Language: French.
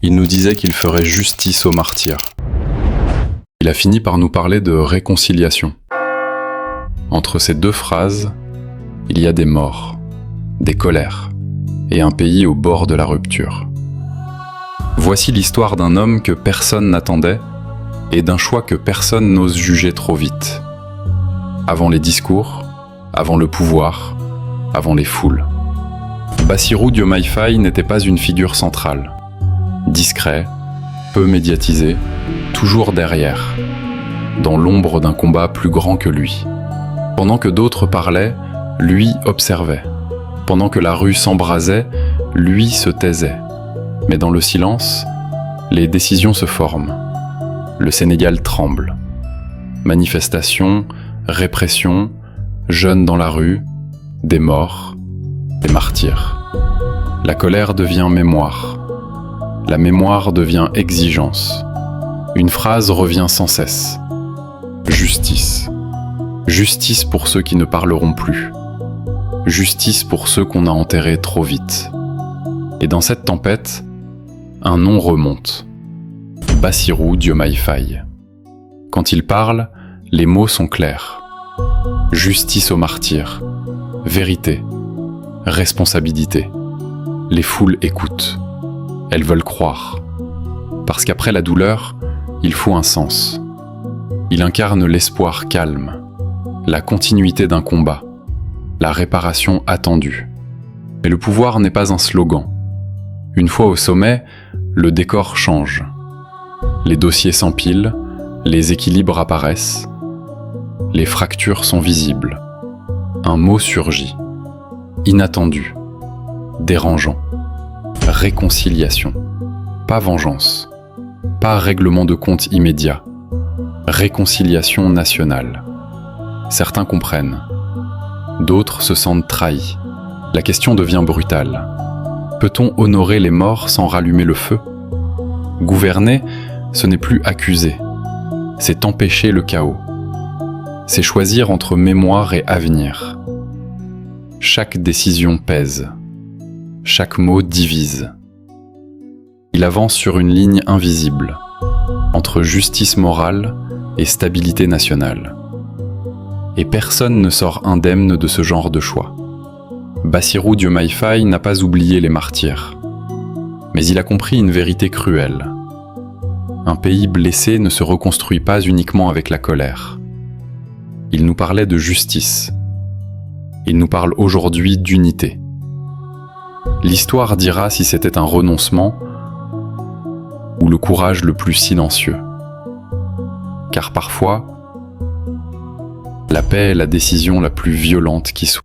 Il nous disait qu'il ferait justice aux martyrs. Il a fini par nous parler de réconciliation. Entre ces deux phrases, il y a des morts, des colères, et un pays au bord de la rupture. Voici l'histoire d'un homme que personne n'attendait et d'un choix que personne n'ose juger trop vite. Avant les discours, avant le pouvoir, avant les foules. Bassirou Diomaye Faye n'était pas une figure centrale. Discret, peu médiatisé, toujours derrière, dans l'ombre d'un combat plus grand que lui. Pendant que d'autres parlaient, lui observait. Pendant que la rue s'embrasait, lui se taisait. Mais dans le silence, les décisions se forment. Le Sénégal tremble. Manifestations, répression, jeunes dans la rue, des morts, des martyrs. La colère devient mémoire. La mémoire devient exigence. Une phrase revient sans cesse. Justice. Justice pour ceux qui ne parleront plus. Justice pour ceux qu'on a enterrés trop vite. Et dans cette tempête, un nom remonte. Bassirou Diomaye Faye. Quand il parle, les mots sont clairs. Justice aux martyrs. Vérité. Responsabilité. Les foules écoutent. Elles veulent croire. Parce qu'après la douleur, il faut un sens. Il incarne l'espoir calme, la continuité d'un combat, la réparation attendue. Mais le pouvoir n'est pas un slogan. Une fois au sommet, le décor change. Les dossiers s'empilent, les équilibres apparaissent, les fractures sont visibles. Un mot surgit. Inattendu, dérangeant. Réconciliation. Pas vengeance. Pas règlement de compte immédiat. Réconciliation nationale. Certains comprennent. D'autres se sentent trahis. La question devient brutale. Peut-on honorer les morts sans rallumer le feu ? Gouverner, ce n'est plus accuser. C'est empêcher le chaos. C'est choisir entre mémoire et avenir. Chaque décision pèse. Chaque mot divise. Il avance sur une ligne invisible, entre justice morale et stabilité nationale. Et personne ne sort indemne de ce genre de choix. Bassirou Diomaye Faye n'a pas oublié les martyrs. Mais il a compris une vérité cruelle. Un pays blessé ne se reconstruit pas uniquement avec la colère. Il nous parlait de justice. Il nous parle aujourd'hui d'unité. L'histoire dira si c'était un renoncement ou le courage le plus silencieux. Car parfois, la paix est la décision la plus violente qui soit.